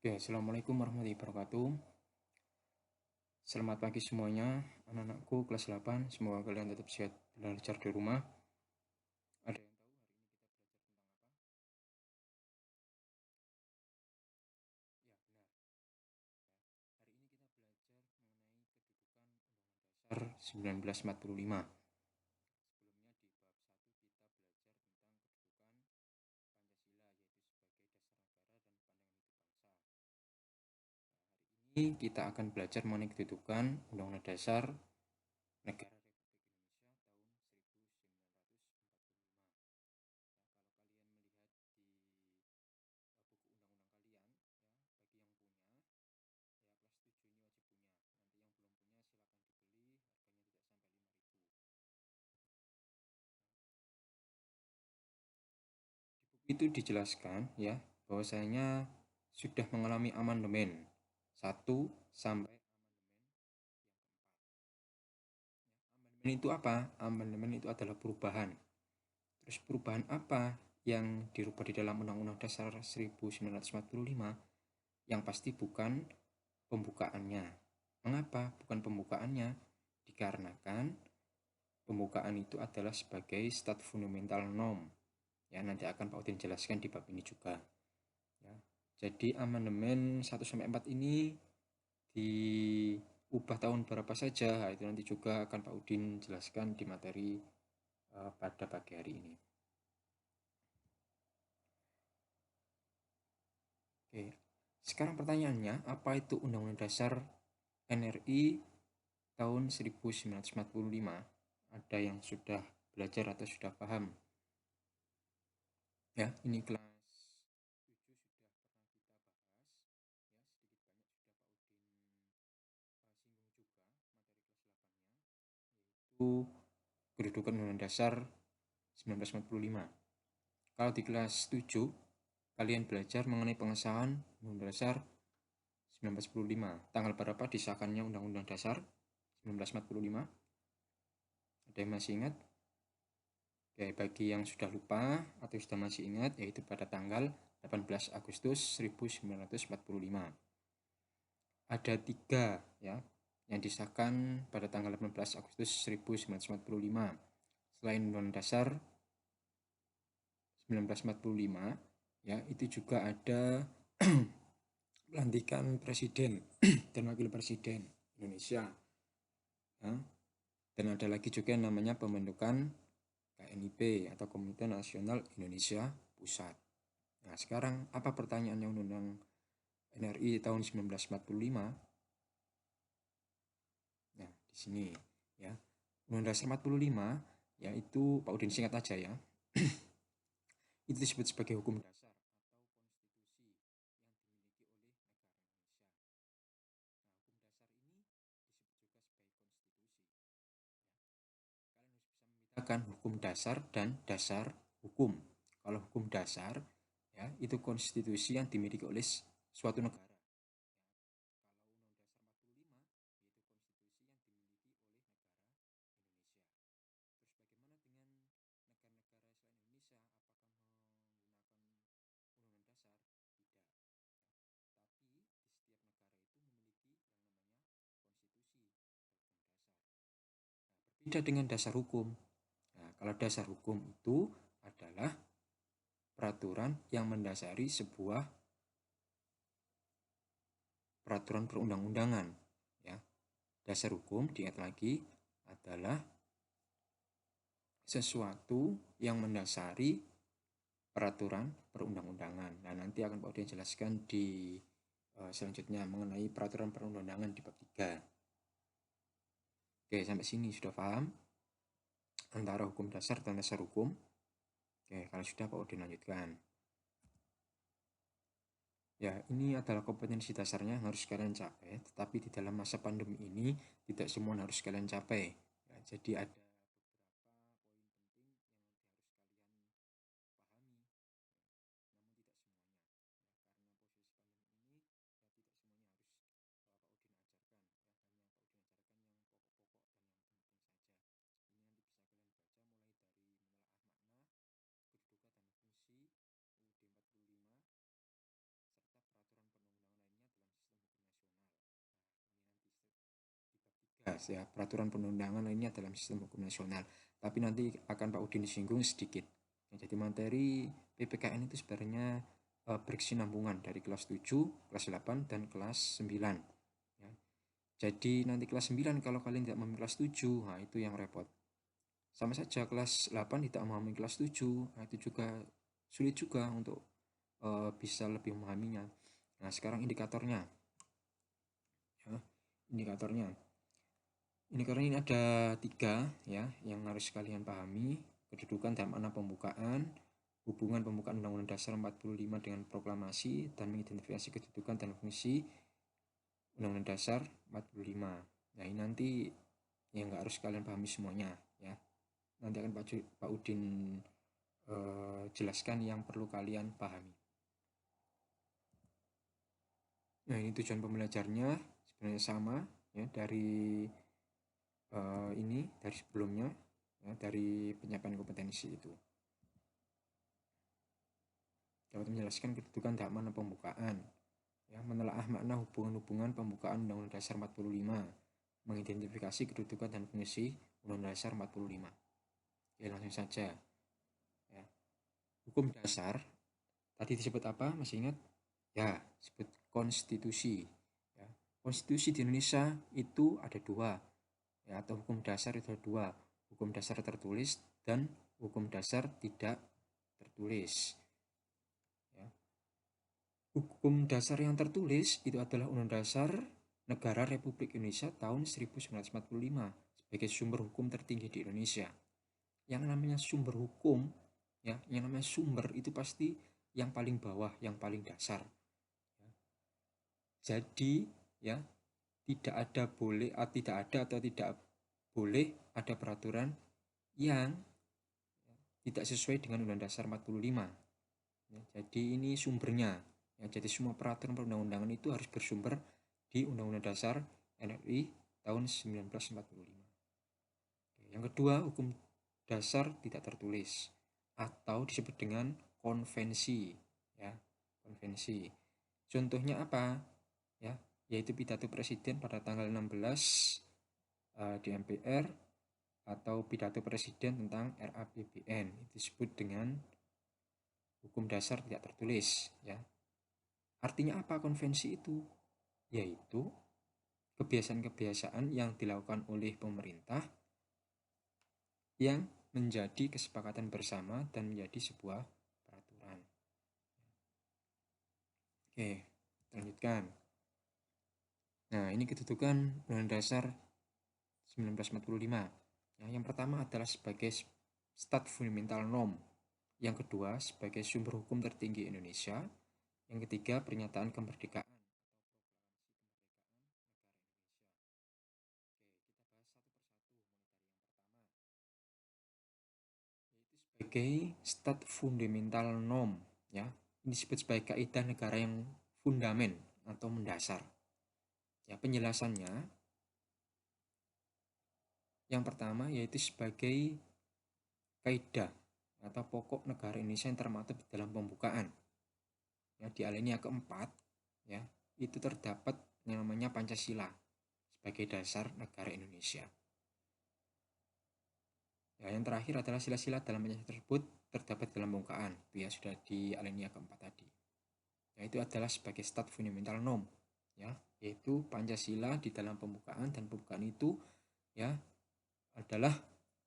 Oke, Assalamualaikum warahmatullahi wabarakatuh. Selamat pagi semuanya, anak-anakku kelas 8. Semoga kalian tetap sehat dan lancar di rumah. Ada yang tahu hari ini kita belajar tentang apa? Ya, benar. Hari ini kita belajar mengenai kedudukan Undang-Undang Dasar 1945. Sebelumnya di bab 1 kita belajar tentang kedudukan Pancasila, yaitu sebagai dasar negara dan pandangan hidup bangsa. Hari ini kita akan belajar mengenai kedudukan Undang-Undang Dasar Negara Republik Indonesia tahun 1945. Ya, kalau kalian melihat di buku Undang-Undang kalian, ya, bagi yang punya, ya, plus 7 ini wajib punya. Nanti yang belum punya silahkan dibeli, harganya juga sampai 5.000. Itu dijelaskan, ya, bahwasanya sudah mengalami amandemen 1 sampai amandemen itu apa? Amandemen itu adalah perubahan. Terus perubahan apa yang dirubah di dalam Undang-Undang Dasar 1945? Yang pasti bukan pembukaannya. Mengapa bukan pembukaannya? Dikarenakan pembukaan itu adalah sebagai stat fundamental norm. Ya, nanti akan Pak Udin jelaskan di bab ini juga. Ya. Jadi amandemen 1 sampai 4 ini diubah tahun berapa saja, itu nanti juga akan Pak Udin jelaskan di materi pada pagi hari ini. Oke, sekarang pertanyaannya, apa itu Undang-Undang Dasar NRI tahun 1945? Ada yang sudah belajar atau sudah paham? Ya, ini kelas 7 sudah pernah kita bahas. Ya, sedikit banyak sudah Pak Udin singgung juga materi kelas 8-nya, yaitu kedudukan Undang-Undang Dasar 1945. Kalau di kelas 7, kalian belajar mengenai pengesahan Undang-Undang Dasar 1945. Tanggal berapa disahkannya Undang-Undang Dasar 1945? Ada yang masih ingat? Oke, bagi yang sudah lupa atau sudah masih ingat, yaitu pada tanggal 18 Agustus 1945. Ada 3, ya, yang disahkan pada tanggal 18 Agustus 1945. Selain Undang-Undang Dasar 1945, ya, itu juga ada pelantikan presiden dan wakil presiden Indonesia, ya. Dan ada lagi juga yang namanya pembentukan KNIP atau Komite Nasional Indonesia Pusat. Nah, sekarang apa pertanyaannya Undang-Undang NRI tahun 1945? Nah, di sini, ya. Undang-Undang Dasar 45, yaitu Pak Udin singkat aja, ya. Itu disebut sebagai hukum dasar atau konstitusi yang dimiliki oleh negara Indonesia. Nah, hukum dasar ini disebut juga sebagai konstitusi. Ya. Kalian harus bisa membedakan hukum dasar dan dasar hukum. Kalau hukum dasar, ya, itu konstitusi yang dimiliki oleh suatu negara. Beda dengan dasar hukum. Nah, kalau dasar hukum itu adalah peraturan yang mendasari sebuah peraturan perundang-undangan. Ya. Dasar hukum, diingat lagi, adalah sesuatu yang mendasari peraturan perundang-undangan. Nah, nanti akan Pak Udin jelaskan di selanjutnya mengenai peraturan perundang-undangan di bab 3. Oke, sampai sini sudah paham antara hukum dasar dan dasar hukum? Oke, kalau sudah Pak Udin lanjutkan. Ya, ini adalah kompetensi dasarnya yang harus kalian capai, tetapi di dalam masa pandemi ini tidak semua harus kalian capai. Ya, jadi ada Ya, peraturan perundang-undangan ini adalah sistem hukum nasional. Tapi nanti akan Pak Udin singgung sedikit. Ya, jadi materi PPKN itu sebenarnya berkesinambungan dari kelas 7, kelas 8, dan kelas 9. Ya. Jadi nanti kelas 9 kalau kalian tidak memahami kelas 7, nah itu yang repot. Sama saja kelas 8 tidak memahami kelas 7, nah itu juga sulit juga untuk bisa lebih memahaminya. Nah, sekarang indikatornya. Ya, indikatornya. Indikatornya ini ada 3 ya yang harus kalian pahami. Kedudukan dalam makna pembukaan, hubungan pembukaan Undang-Undang Dasar 45 dengan proklamasi, dan mengidentifikasi kedudukan dan fungsi Undang-Undang Dasar 45. Nah, ini nanti yang nggak harus kalian pahami semuanya ya. Nanti akan Pak Udin jelaskan yang perlu kalian pahami. Nah, ini tujuan pembelajarnya sebenarnya sama ya dari dari sebelumnya ya, dari penyampaian kompetensi itu dapat menjelaskan kedudukan dalam makna pembukaan ya, menelaah makna hubungan-hubungan pembukaan Undang-Undang Dasar 45, mengidentifikasi kedudukan dan fungsi Undang-Undang Dasar 45. Oke, langsung saja ya. Hukum dasar tadi disebut apa, masih ingat ya? Disebut konstitusi ya. Konstitusi di Indonesia itu ada 2 ya, atau hukum dasar itu ada 2, hukum dasar tertulis dan hukum dasar tidak tertulis ya. Hukum dasar yang tertulis itu adalah Undang Dasar Negara Republik Indonesia tahun 1945 sebagai sumber hukum tertinggi di Indonesia. Yang namanya sumber hukum ya, yang namanya sumber itu pasti yang paling bawah, yang paling dasar ya. Jadi ya, tidak ada atau tidak boleh ada peraturan yang tidak sesuai dengan Undang Dasar 45 ya. Jadi ini sumbernya ya, jadi semua peraturan perundang-undangan itu harus bersumber di Undang-Undang Dasar RI tahun 1945. Yang kedua, hukum dasar tidak tertulis atau disebut dengan konvensi ya, konvensi. Contohnya apa ya, yaitu pidato presiden pada tanggal 16 di MPR atau pidato presiden tentang RAPBN, itu disebut dengan hukum dasar tidak tertulis ya. Artinya apa konvensi itu? Yaitu kebiasaan-kebiasaan yang dilakukan oleh pemerintah yang menjadi kesepakatan bersama dan menjadi sebuah peraturan. Oke, lanjutkan. Nah, ini kedudukan Undang-Undang Dasar 1945. Nah, yang pertama adalah sebagai stat fundamental norm. Yang kedua, sebagai sumber hukum tertinggi Indonesia. Yang ketiga, pernyataan kemerdekaan. Sebagai stat fundamental norm ya, ini disebut sebagai kaidah negara yang fundamen atau mendasar ya. Penjelasannya yang pertama yaitu sebagai kaidah atau pokok negara Indonesia yang termaktub dalam pembukaan ya. Di alinea keempat ya, itu terdapat yang namanya Pancasila sebagai dasar negara Indonesia ya. Yang terakhir adalah sila-sila dalam Pancasila tersebut terdapat dalam pembukaan itu ya, sudah di alinea keempat tadi ya. Itu adalah sebagai stat fundamental norm ya, yaitu Pancasila di dalam pembukaan, dan pembukaan itu ya adalah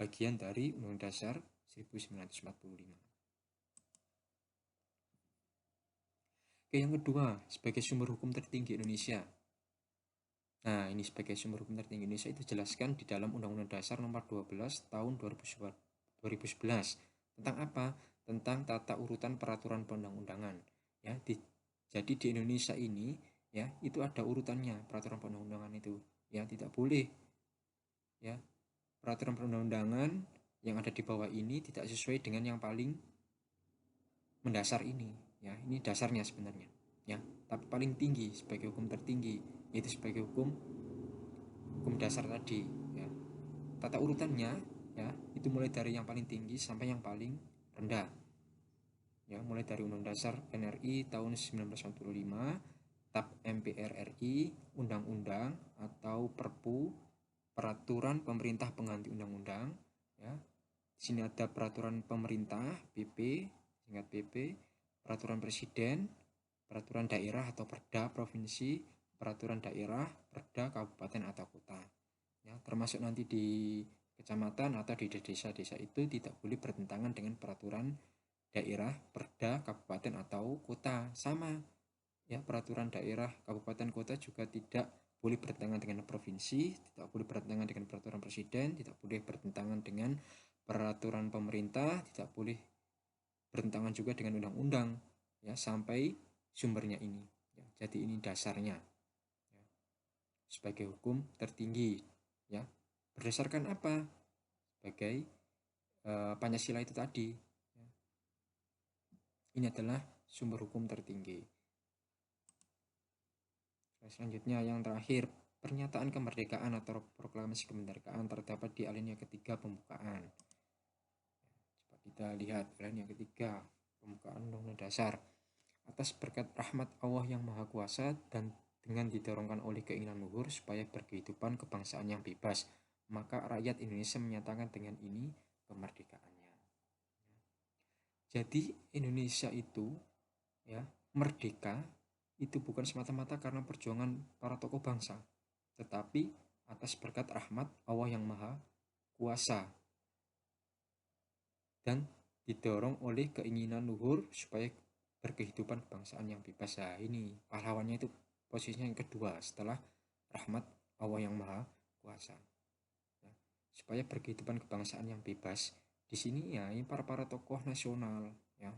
bagian dari Undang-Undang Dasar 1945. Oke, yang kedua, sebagai sumber hukum tertinggi Indonesia. Nah, ini sebagai sumber hukum tertinggi Indonesia itu jelaskan di dalam Undang-Undang Dasar nomor 12 tahun 2011. Tentang apa? Tentang tata urutan peraturan perundang-undangan. Ya, jadi di Indonesia ini ya, itu ada urutannya peraturan perundang-undangan itu. Ya, tidak boleh ya peraturan perundang-undangan yang ada di bawah ini tidak sesuai dengan yang paling mendasar ini ya. Ini dasarnya sebenarnya ya, tapi paling tinggi sebagai hukum tertinggi yaitu sebagai hukum dasar tadi ya. Tata urutannya ya, itu mulai dari yang paling tinggi sampai yang paling rendah ya, mulai dari Undang-Undang Dasar NRI tahun 1945, TAP MPR RI, undang-undang atau Perpu peraturan pemerintah pengganti undang-undang, ya. Di sini ada peraturan pemerintah PP, singkat PP, peraturan presiden, peraturan daerah atau perda provinsi, peraturan daerah, perda kabupaten atau kota. Ya, termasuk nanti di kecamatan atau di desa-desa itu tidak boleh bertentangan dengan peraturan daerah, perda, kabupaten atau kota. Sama, ya, peraturan daerah, kabupaten, kota juga tidak boleh bertentangan dengan provinsi, tidak boleh bertentangan dengan peraturan presiden, tidak boleh bertentangan dengan peraturan pemerintah, tidak boleh bertentangan juga dengan undang-undang, ya, sampai sumbernya ini, ya. Jadi ini dasarnya, ya, sebagai hukum tertinggi, ya. Berdasarkan apa? Sebagai Pancasila itu tadi, ya. Ini adalah sumber hukum tertinggi. Selanjutnya yang terakhir, pernyataan kemerdekaan atau proklamasi kemerdekaan terdapat di alinea ketiga pembukaan. Coba kita lihat alinea ketiga pembukaan Undang-Undang Dasar. Atas berkat rahmat Allah yang Maha Kuasa dan dengan didorongkan oleh keinginan luhur supaya berkehidupan kebangsaan yang bebas, maka rakyat Indonesia menyatakan dengan ini kemerdekaannya. Jadi Indonesia itu, ya, merdeka itu bukan semata-mata karena perjuangan para tokoh bangsa, tetapi atas berkat rahmat Allah yang Maha Kuasa dan didorong oleh keinginan luhur supaya berkehidupan kebangsaan yang bebas. Nah, ini pahlawannya itu posisinya yang kedua setelah rahmat Allah yang Maha Kuasa. Nah, supaya berkehidupan kebangsaan yang bebas, di sini ya ini para tokoh nasional, ya,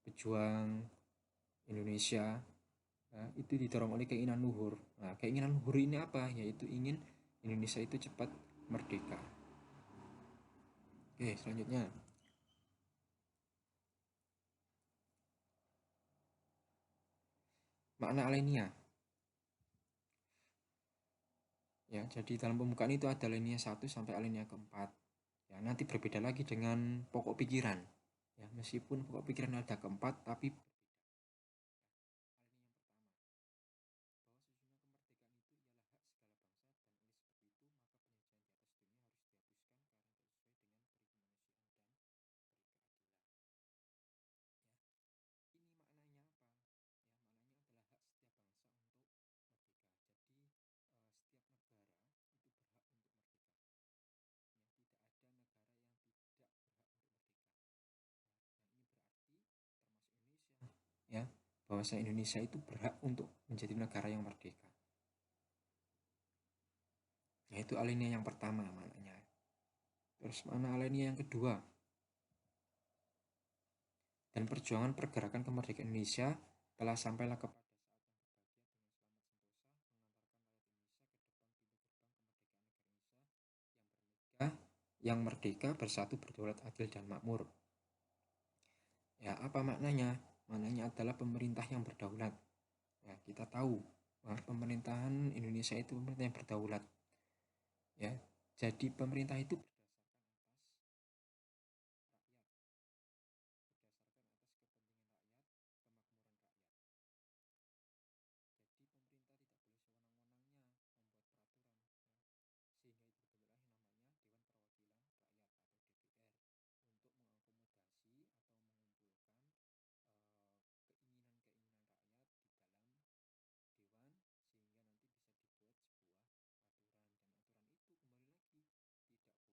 pejuang Indonesia, ya, itu didorong oleh keinginan luhur. Nah, keinginan luhur ini apa? Yaitu ingin Indonesia itu cepat merdeka. Oke, selanjutnya. Makna alinea. Ya, jadi dalam pembukaan itu ada alinea 1 sampai alinea keempat. Ya, nanti berbeda lagi dengan pokok pikiran. Ya, meskipun pokok pikiran ada keempat, tapi ya, bahwasa Indonesia itu berhak untuk menjadi negara yang merdeka. Yaitu alinea yang pertama maknanya. Terus mana alinea yang kedua? Dan perjuangan pergerakan kemerdekaan Indonesia telah sampailah kepada yang merdeka, bersatu, berdaulat, adil, dan makmur. Ya, apa maknanya? Maknanya adalah pemerintah yang berdaulat. Ya, kita tahu bahwa pemerintahan Indonesia itu pemerintah yang berdaulat. Ya, jadi pemerintah itu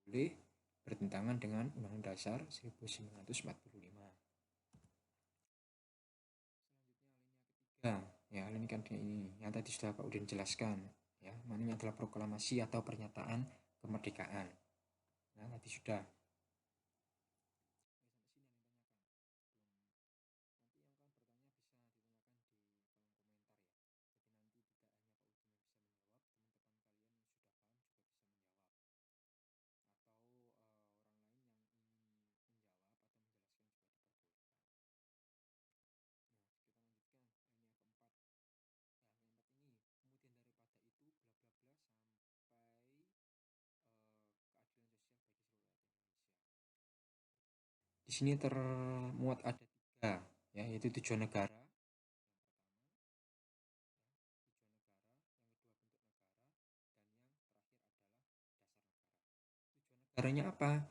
boleh bertentangan dengan Undang-Undang Dasar 1945. Ya, ya, ini kan ini yang tadi sudah Pak Udin jelaskan, ya, maknanya adalah proklamasi atau pernyataan kemerdekaan. Nah, tadi sudah. Di sini termuat ada tiga, ya, yaitu tujuan negara, Negaranya apa?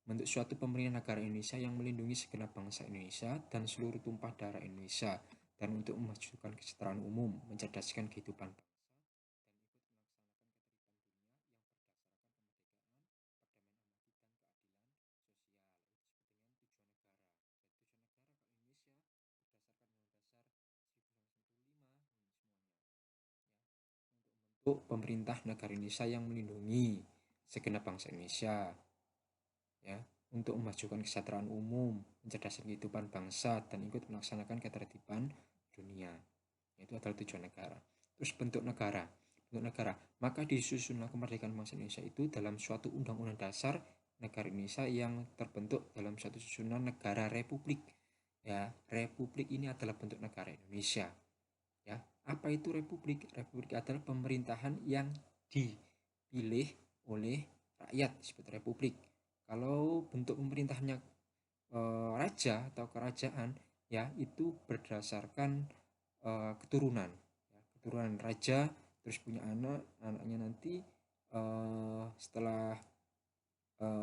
Bentuk suatu pemerintahan negara Indonesia yang melindungi segenap bangsa Indonesia dan seluruh tumpah darah Indonesia, dan untuk memajukan kesejahteraan umum, mencerdaskan kehidupan bangsa, dan ikut melaksanakan ketertiban dunia yang berdasarkan untuk pemerintah negara Indonesia yang melindungi segenap bangsa Indonesia, ya, untuk memajukan kesejahteraan umum, mencerdaskan kehidupan bangsa, dan ikut melaksanakan ketertiban dunia. Itu adalah tujuan negara. Terus bentuk negara. Bentuk negara. Maka disusunlah kemerdekaan bangsa Indonesia itu dalam suatu undang-undang dasar negara Indonesia yang terbentuk dalam suatu susunan negara republik. Ya, republik ini adalah bentuk negara Indonesia. Ya, apa itu republik? Republik adalah pemerintahan yang dipilih oleh rakyat, disebut republik. Kalau bentuk pemerintahnya raja atau kerajaan, ya itu berdasarkan keturunan, ya, keturunan raja, terus punya anaknya nanti setelah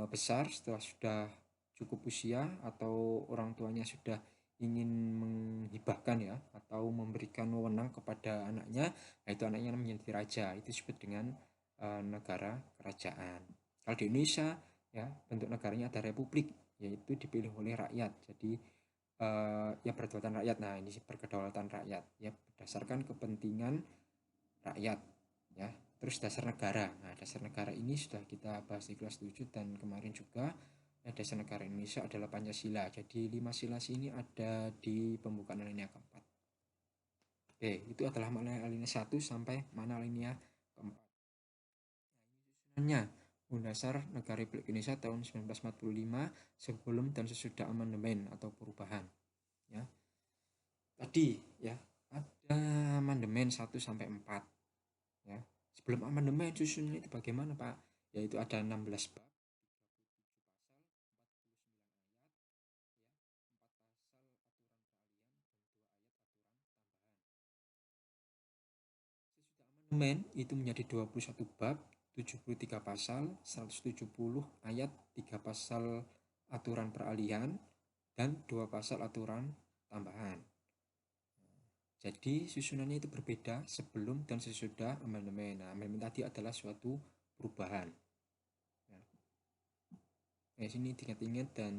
besar, setelah sudah cukup usia atau orang tuanya sudah ingin menghibahkan, ya, atau memberikan wewenang kepada anaknya, nah itu anaknya menjadi raja. Itu disebut dengan negara kerajaan. Kalau di Indonesia, ya, bentuk negaranya ada republik, yaitu dipilih oleh rakyat. Jadi ya berkedaulatan rakyat. Nah, ini berkedaulatan rakyat, ya, berdasarkan kepentingan rakyat, ya. Terus dasar negara. Nah, dasar negara ini sudah kita bahas di kelas 7 dan kemarin juga. Dasar negara Indonesia adalah Pancasila. Jadi 5 sila ini ada di pembukaan alinea keempat. Oke, itu adalah makna alinea 1 sampai mana alinea keempat. Susunannya, Undang Dasar Negara Republik Indonesia tahun 1945 sebelum dan sesudah amandemen atau perubahan. Ya. Tadi, ya, ada amandemen 1 sampai 4. Ya. Sebelum amandemen susunannya itu bagaimana, Pak? Yaitu ada 16 bab, 37 pasal, 4 ayat, 4 pasal aturan peralihan, dan 2 ayat aturan tambahan. Sesudah amandemen itu menjadi 21 bab, 73 pasal, 170 ayat, 3 pasal aturan peralihan, dan 2 pasal aturan tambahan. Jadi susunannya itu berbeda sebelum dan sesudah amandemen. Nah, amandemen tadi adalah suatu perubahan. Nah, sini diingat-ingat dan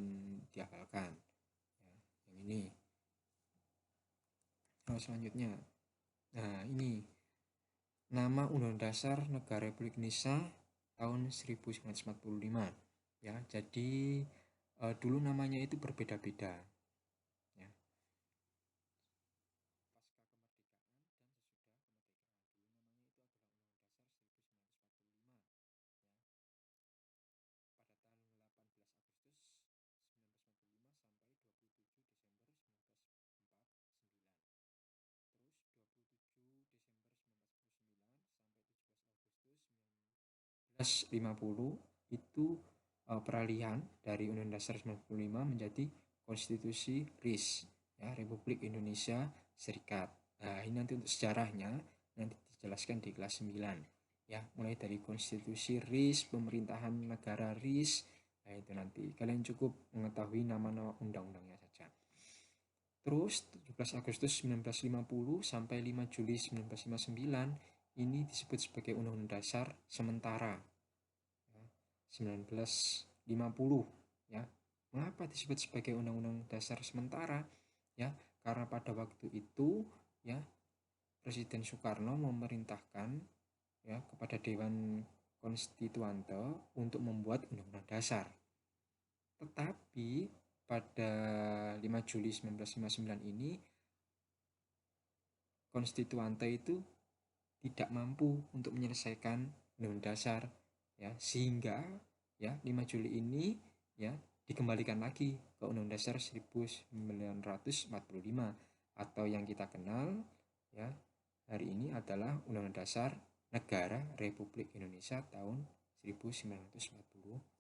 dihafalkan. Ya, yang ini. Oh, selanjutnya. Nah, ini nama Undang Dasar Negara Republik Indonesia tahun 1945. Ya, jadi dulu namanya itu berbeda-beda. Ya. Pada tanggal 18 Agustus 1945 sampai 17 Agustus 1950 itu peralihan dari Undang Dasar 1945 menjadi Konstitusi RIS, ya, Republik Indonesia Serikat. Nah, ini nanti untuk sejarahnya nanti dijelaskan di kelas 9, ya, mulai dari konstitusi RIS, pemerintahan negara RIS. Nah, itu nanti kalian cukup mengetahui nama-nama undang-undangnya saja. Terus 17 Agustus 1950 sampai 5 Juli 1959 ini disebut sebagai Undang-Undang Dasar Sementara, ya, 1950, ya. Mengapa disebut sebagai Undang-Undang Dasar Sementara? Ya, karena pada waktu itu, ya, Presiden Soekarno memerintahkan, ya, kepada Dewan Konstituante untuk membuat Undang-Undang Dasar. Tetapi pada 5 Juli 1959 ini Konstituante itu tidak mampu untuk menyelesaikan Undang-Undang Dasar, ya, sehingga, ya, 5 Juli ini, ya, dikembalikan lagi ke Undang-Undang Dasar 1945 atau yang kita kenal, ya, hari ini adalah Undang-Undang Dasar Negara Republik Indonesia tahun 1945.